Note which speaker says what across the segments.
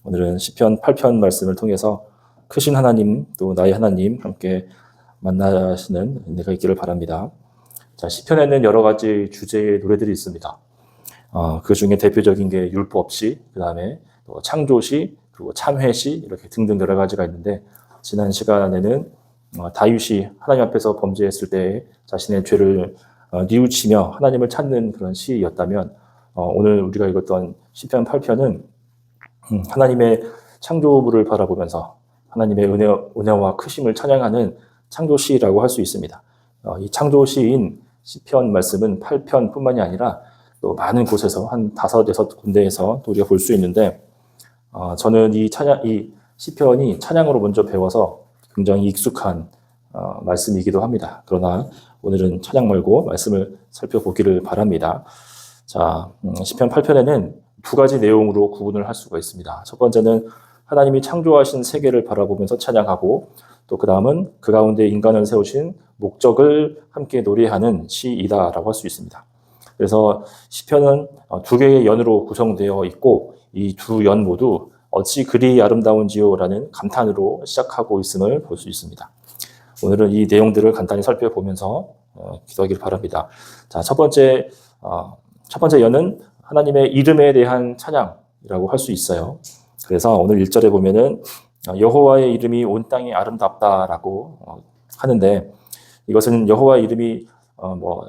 Speaker 1: 오늘은 시편 8편 말씀을 통해서 크신 하나님, 또 나의 하나님 함께 만나시는 은혜가 있기를 바랍니다. 자, 시편에는 여러 가지 주제의 노래들이 있습니다. 그 중에 대표적인 게 율법시, 그 다음에 창조시, 그리고 참회시 이렇게 등등 여러 가지가 있는데, 지난 시간에는 다윗이 하나님 앞에서 범죄했을 때 자신의 죄를 뉘우치며 하나님을 찾는 그런 시였다면, 오늘 우리가 읽었던 시편 8편은 하나님의 창조물을 바라보면서 하나님의 은혜와 크심을 찬양하는 창조시라고 할 수 있습니다. 이 창조시인 시편 말씀은 8편뿐만이 아니라 또 많은 곳에서 한 5-6군데에서 또 우리가 볼 수 있는데, 저는 이 시편이 찬양으로 먼저 배워서 굉장히 익숙한 말씀이기도 합니다. 그러나 오늘은 찬양 말고 말씀을 살펴보기를 바랍니다. 자, 시편 8편에는 두 가지 내용으로 구분을 할 수가 있습니다. 첫 번째는 하나님이 창조하신 세계를 바라보면서 찬양하고, 또 그 다음은 그 가운데 인간을 세우신 목적을 함께 노래하는 시이다라고 할 수 있습니다. 그래서 시편은 두 개의 연으로 구성되어 있고, 이 두 연 모두 어찌 그리 아름다운지요라는 감탄으로 시작하고 있음을 볼 수 있습니다. 오늘은 이 내용들을 간단히 살펴보면서 기도하기를 바랍니다. 자, 첫 번째 연은 하나님의 이름에 대한 찬양이라고 할 수 있어요. 그래서 오늘 1절에 보면은 여호와의 이름이 온 땅이 아름답다라고 하는데, 이것은 여호와의 이름이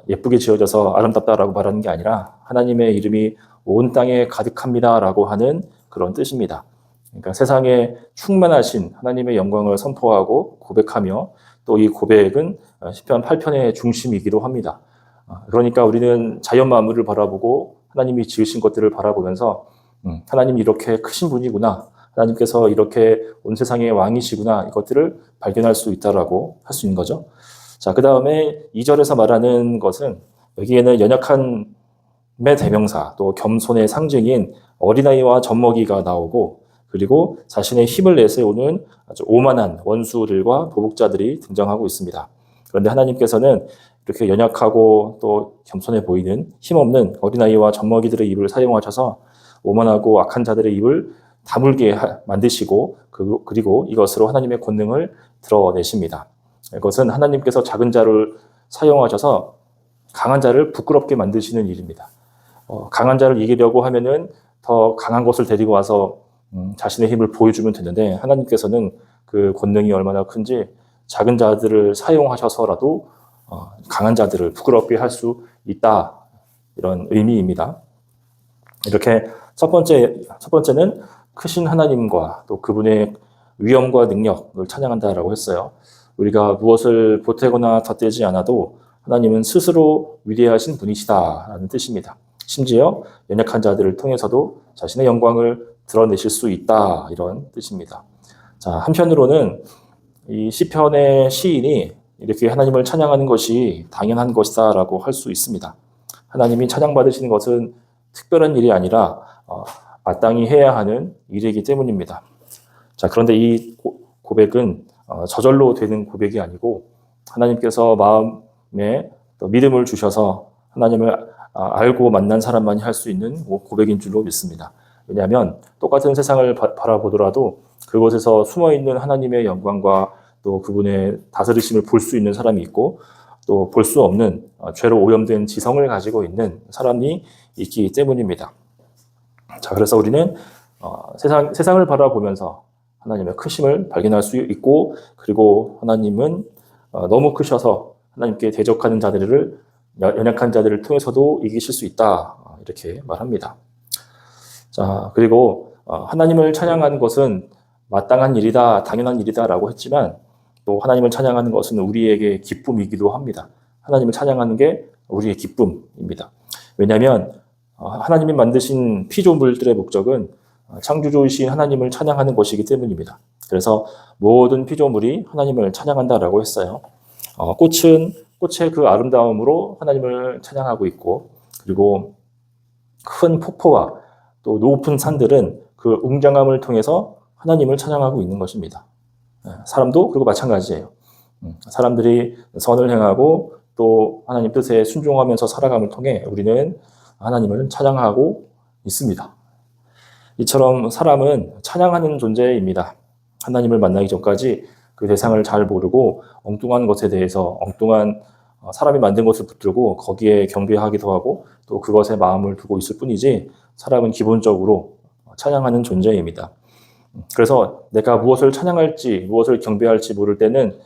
Speaker 1: 예쁘게 지어져서 아름답다라고 말하는 게 아니라 하나님의 이름이 온 땅에 가득합니다라고 하는 그런 뜻입니다. 그러니까 세상에 충만하신 하나님의 영광을 선포하고 고백하며, 또 이 고백은 시편 8편의 중심이기도 합니다. 그러니까 우리는 자연 만물을 바라보고 하나님이 지으신 것들을 바라보면서 하나님이 이렇게 크신 분이구나, 하나님께서 이렇게 온 세상의 왕이시구나, 이것들을 발견할 수 있다라고 할 수 있는 거죠. 자, 그 다음에 2절에서 말하는 것은, 여기에는 연약함의 대명사, 또 겸손의 상징인 어린아이와 젖먹이가 나오고, 그리고 자신의 힘을 내세우는 아주 오만한 원수들과 도복자들이 등장하고 있습니다. 그런데 하나님께서는 이렇게 연약하고 또 겸손해 보이는 힘없는 어린아이와 젖먹이들의 입을 사용하셔서 오만하고 악한 자들의 입을 다물게 만드시고, 그리고 이것으로 하나님의 권능을 드러내십니다. 이것은 하나님께서 작은 자를 사용하셔서 강한 자를 부끄럽게 만드시는 일입니다. 강한 자를 이기려고 하면은 더 강한 것을 데리고 와서 자신의 힘을 보여주면 되는데, 하나님께서는 그 권능이 얼마나 큰지 작은 자들을 사용하셔서라도 강한 자들을 부끄럽게 할 수 있다, 이런 의미입니다. 이렇게 첫 번째는 크신 하나님과 또 그분의 위엄과 능력을 찬양한다라고 했어요. 우리가 무엇을 보태거나 덧대지 않아도 하나님은 스스로 위대하신 분이시다라는 뜻입니다. 심지어 연약한 자들을 통해서도 자신의 영광을 드러내실 수 있다, 이런 뜻입니다. 자, 한편으로는 이 시편의 시인이 이렇게 하나님을 찬양하는 것이 당연한 것이다라고 할 수 있습니다. 하나님이 찬양받으시는 것은 특별한 일이 아니라 마땅히 해야 하는 일이기 때문입니다. 자, 그런데 이 고백은 저절로 되는 고백이 아니고, 하나님께서 마음에 또 믿음을 주셔서 하나님을 알고 만난 사람만이 할 수 있는 고백인 줄로 믿습니다. 왜냐하면 똑같은 세상을 바라보더라도 그곳에서 숨어있는 하나님의 영광과 또 그분의 다스리심을 볼 수 있는 사람이 있고, 또 볼 수 없는 죄로 오염된 지성을 가지고 있는 사람이 있기 때문입니다. 자, 그래서 우리는 세상을 바라보면서 하나님의 크심을 발견할 수 있고, 그리고 하나님은 너무 크셔서 하나님께 대적하는 자들을, 연약한 자들을 통해서도 이기실 수 있다, 이렇게 말합니다. 자, 그리고 하나님을 찬양하는 것은 마땅한 일이다, 당연한 일이다라고 했지만, 또 하나님을 찬양하는 것은 우리에게 기쁨이기도 합니다. 하나님을 찬양하는 게 우리의 기쁨입니다. 왜냐하면 하나님이 만드신 피조물들의 목적은 창조주이신 하나님을 찬양하는 것이기 때문입니다. 그래서 모든 피조물이 하나님을 찬양한다라고 했어요. 꽃의 그 아름다움으로 하나님을 찬양하고 있고, 그리고 큰 폭포와 또 높은 산들은 그 웅장함을 통해서 하나님을 찬양하고 있는 것입니다. 사람도 그리고 마찬가지예요. 사람들이 선을 행하고 또 하나님 뜻에 순종하면서 살아감을 통해 우리는 하나님을 찬양하고 있습니다. 이처럼 사람은 찬양하는 존재입니다. 하나님을 만나기 전까지 그 대상을 잘 모르고 엉뚱한 것에 대해서 엉뚱한 사람이 만든 것을 붙들고 거기에 경배하기도 하고 또 그것에 마음을 두고 있을 뿐이지 사람은 기본적으로 찬양하는 존재입니다. 그래서 내가 무엇을 찬양할지 무엇을 경배할지 모를 때는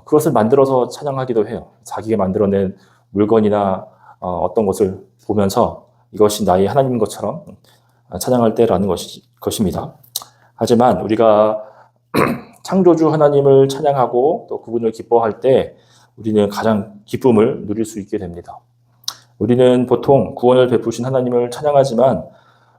Speaker 1: 그것을 만들어서 찬양하기도 해요. 자기가 만들어낸 물건이나 어떤 것을 보면서 이것이 나의 하나님인 것처럼 찬양할 때라는 것입니다. 하지만 우리가 창조주 하나님을 찬양하고 또 그분을 기뻐할 때 우리는 가장 기쁨을 누릴 수 있게 됩니다. 우리는 보통 구원을 베푸신 하나님을 찬양하지만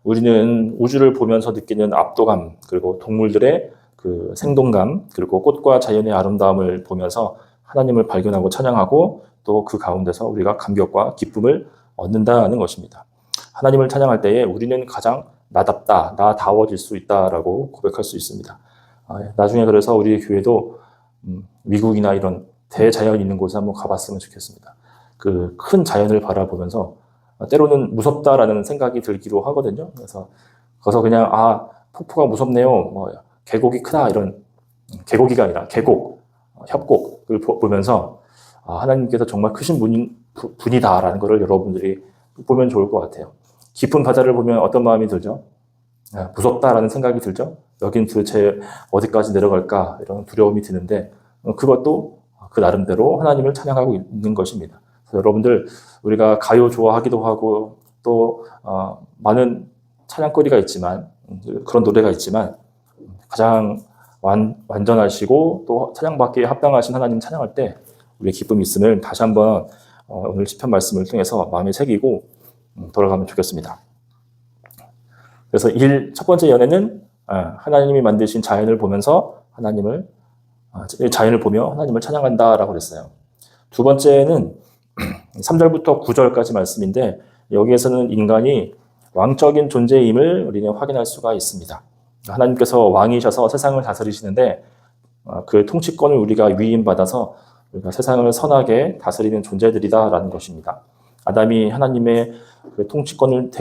Speaker 1: 우리는 우주를 보면서 느끼는 압도감, 그리고 동물들의 그 생동감, 그리고 꽃과 자연의 아름다움을 보면서 하나님을 발견하고 찬양하고 또 그 가운데서 우리가 감격과 기쁨을 얻는다는 것입니다. 하나님을 찬양할 때에 우리는 가장 나답다, 나다워질 수 있다라고 고백할 수 있습니다. 나중에 그래서 우리 교회도 미국이나 이런 대자연 있는 곳에 한번 가봤으면 좋겠습니다. 그 큰 자연을 바라보면서 때로는 무섭다라는 생각이 들기도 하거든요. 그래서 거기서 그냥 폭포가 무섭네요. 뭐 계곡이 크다 이런 계곡이가 아니라 계곡, 협곡을 보면서 하나님께서 정말 크신 분이다라는 것을 여러분들이 보면 좋을 것 같아요. 깊은 바다를 보면 어떤 마음이 들죠? 무섭다라는 생각이 들죠? 여긴 도대체 어디까지 내려갈까 이런 두려움이 드는데 그것도 그 나름대로 하나님을 찬양하고 있는 것입니다. 그래서 여러분들 우리가 가요 좋아하기도 하고 또 많은 찬양거리가 있지만 그런 노래가 있지만 가장 완전하시고 또 찬양받기에 합당하신 하나님 찬양할 때 우리의 기쁨이 있음을 다시 한번 오늘 시편 말씀을 통해서 마음에 새기고 돌아가면 좋겠습니다. 그래서 첫 번째 연애는 하나님이 만드신 자연을 보면서 자연을 보며 하나님을 찬양한다라고 그랬어요. 두 번째는 3절부터 9절까지 말씀인데 여기에서는 인간이 왕적인 존재임을 우리는 확인할 수가 있습니다. 하나님께서 왕이셔서 세상을 다스리시는데 그 통치권을 우리가 위임받아서 우리가 세상을 선하게 다스리는 존재들이다라는 것입니다. 아담이 하나님의 그 통치권을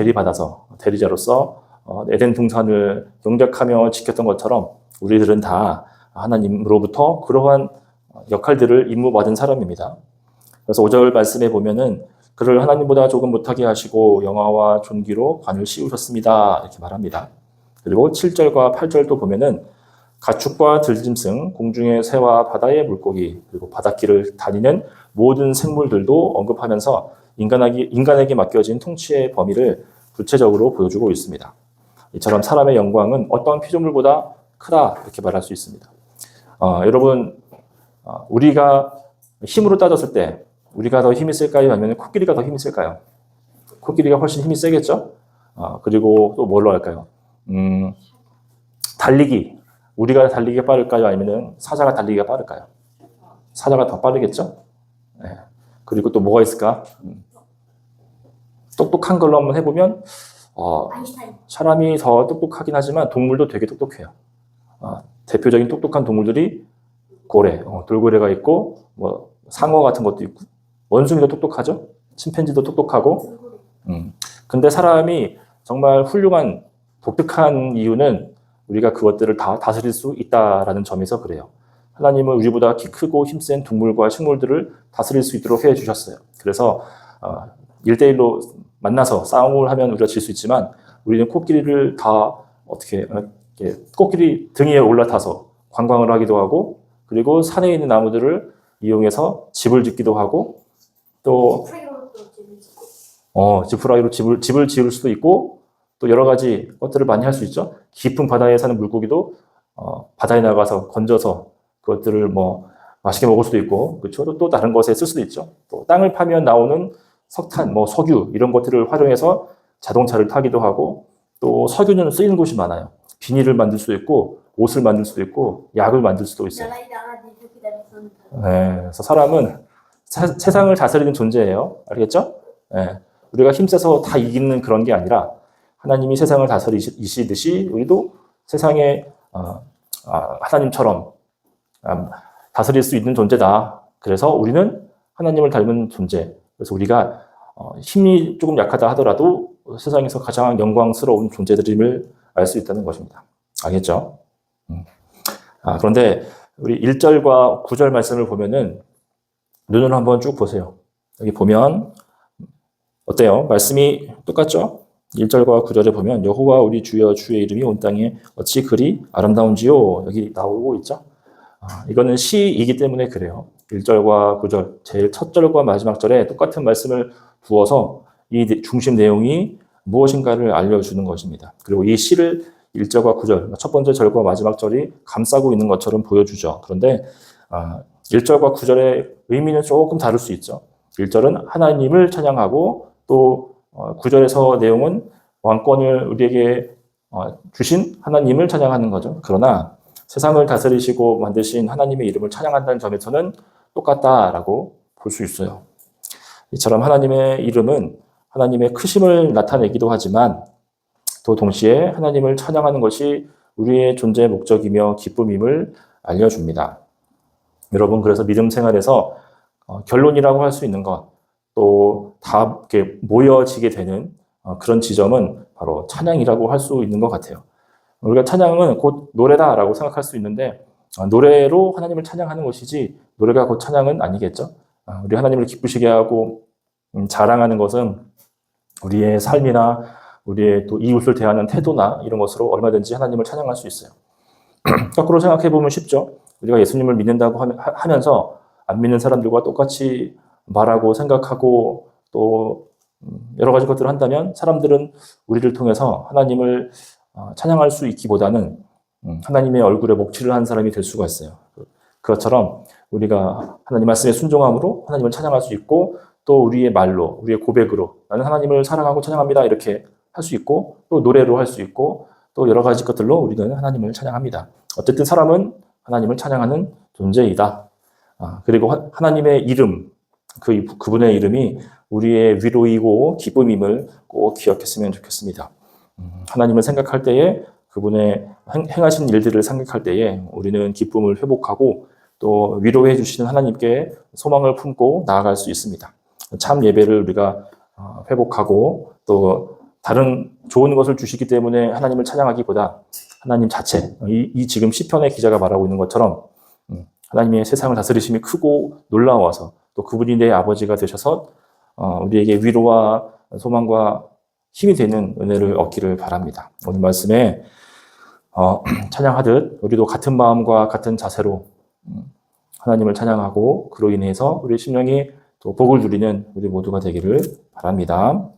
Speaker 1: 대리자로서 에덴 동산을 경작하며 지켰던 것처럼 우리들은 다 하나님으로부터 그러한 역할들을 임무받은 사람입니다. 그래서 5절 말씀에 보면은 그를 하나님보다 조금 못하게 하시고 영화와 존귀로 관을 씌우셨습니다. 이렇게 말합니다. 그리고 7절과 8절도 보면은 가축과 들짐승, 공중의 새와 바다의 물고기, 그리고 바닷길을 다니는 모든 생물들도 언급하면서 인간에게 맡겨진 통치의 범위를 구체적으로 보여주고 있습니다. 이처럼 사람의 영광은 어떤 피조물보다 크다 이렇게 말할 수 있습니다. 여러분, 우리가 힘으로 따졌을 때 우리가 더 힘이 셀까요? 아니면 코끼리가 더 힘이 셀까요? 코끼리가 훨씬 힘이 세겠죠? 그리고 또 뭘로 할까요? 달리기. 우리가 달리기가 빠를까요? 아니면 사자가 달리기가 빠를까요? 사자가 더 빠르겠죠? 네. 그리고 또 뭐가 있을까? 똑똑한 걸로 한번 해보면 사람이 더 똑똑하긴 하지만 동물도 되게 똑똑해요. 대표적인 똑똑한 동물들이 고래, 돌고래가 있고 뭐 상어 같은 것도 있고 원숭이도 똑똑하죠? 침팬지도 똑똑하고 근데 사람이 정말 훌륭한 독특한 이유는 우리가 그것들을 다 다스릴 수 있다라는 점에서 그래요. 하나님은 우리보다 키 크고 힘센 동물과 식물들을 다스릴 수 있도록 해주셨어요. 그래서 1대1로 만나서 싸움을 하면 우리가 질 수 있지만 우리는 코끼리를 다 코끼리 등 위에 올라타서 관광을 하기도 하고 그리고 산에 있는 나무들을 이용해서 집을 짓기도 하고 또 지푸라기로 집을 지을 수도 있고 또 여러 가지 것들을 많이 할 수 있죠. 깊은 바다에 사는 물고기도 바다에 나가서 건져서 그것들을 뭐 맛있게 먹을 수도 있고 그렇죠. 또 다른 것에 쓸 수도 있죠. 또 땅을 파면 나오는 석탄, 석유 이런 것들을 활용해서 자동차를 타기도 하고 또 석유는 쓰이는 곳이 많아요. 비닐을 만들 수도 있고 옷을 만들 수도 있고 약을 만들 수도 있어요. 네, 그래서 사람은 세상을 다스리는 존재예요. 알겠죠? 네, 우리가 힘세서 다 이기는 그런 게 아니라 하나님이 세상을 다스리시듯이 우리도 세상에 하나님처럼 다스릴 수 있는 존재다. 그래서 우리는 하나님을 닮은 존재. 그래서 우리가 힘이 조금 약하다 하더라도 세상에서 가장 영광스러운 존재들임을 알 수 있다는 것입니다. 알겠죠? 그런데 우리 1절과 9절 말씀을 보면은 눈으로 한번 쭉 보세요. 여기 보면 어때요? 말씀이 똑같죠? 1절과 9절에 보면 여호와 우리 주여 주의 이름이 온 땅에 어찌 그리 아름다운지요. 여기 나오고 있죠? 이거는 시이기 때문에 그래요. 1절과 9절, 제일 첫 절과 마지막 절에 똑같은 말씀을 부어서 이 중심 내용이 무엇인가를 알려주는 것입니다. 그리고 이 시를 1절과 9절, 첫 번째 절과 마지막 절이 감싸고 있는 것처럼 보여주죠. 그런데 1절과 9절의 의미는 조금 다를 수 있죠. 1절은 하나님을 찬양하고 또 9절에서 내용은 왕권을 우리에게 주신 하나님을 찬양하는 거죠. 그러나 세상을 다스리시고 만드신 하나님의 이름을 찬양한다는 점에서는 똑같다라고 볼 수 있어요. 이처럼 하나님의 이름은 하나님의 크심을 나타내기도 하지만 또 동시에 하나님을 찬양하는 것이 우리의 존재의 목적이며 기쁨임을 알려줍니다. 여러분, 그래서 믿음 생활에서 결론이라고 할 수 있는 것, 또 다 이렇게 모여지게 되는 그런 지점은 바로 찬양이라고 할 수 있는 것 같아요. 우리가 찬양은 곧 노래다라고 생각할 수 있는데 노래로 하나님을 찬양하는 것이지 노래가 곧 찬양은 아니겠죠. 우리 하나님을 기쁘시게 하고 자랑하는 것은 우리의 삶이나 우리의 또 이웃을 대하는 태도나 이런 것으로 얼마든지 하나님을 찬양할 수 있어요. 거꾸로 생각해 보면 쉽죠. 우리가 예수님을 믿는다고 하면서 안 믿는 사람들과 똑같이 말하고 생각하고 또 여러 가지 것들을 한다면 사람들은 우리를 통해서 하나님을 찬양할 수 있기보다는 하나님의 얼굴에 목취를 한 사람이 될 수가 있어요. 그것처럼 우리가 하나님 말씀에 순종함으로 하나님을 찬양할 수 있고 또 우리의 말로, 우리의 고백으로 나는 하나님을 사랑하고 찬양합니다 이렇게 할 수 있고 또 노래로 할 수 있고 또 여러 가지 것들로 우리는 하나님을 찬양합니다. 어쨌든 사람은 하나님을 찬양하는 존재이다. 그리고 하나님의 이름, 그분의 이름이 우리의 위로이고 기쁨임을 꼭 기억했으면 좋겠습니다. 하나님을 생각할 때에 그분의 행하신 일들을 생각할 때에 우리는 기쁨을 회복하고 또 위로해 주시는 하나님께 소망을 품고 나아갈 수 있습니다. 참 예배를 우리가 회복하고 또 다른 좋은 것을 주시기 때문에 하나님을 찬양하기보다 하나님 자체, 이 지금 시편의 기자가 말하고 있는 것처럼 하나님의 세상을 다스리심이 크고 놀라워서 또 그분이 내 아버지가 되셔서 우리에게 위로와 소망과 힘이 되는 은혜를 얻기를 바랍니다. 오늘 말씀에 찬양하듯 우리도 같은 마음과 같은 자세로 하나님을 찬양하고 그로 인해서 우리 심령이 또 복을 누리는 우리 모두가 되기를 바랍니다.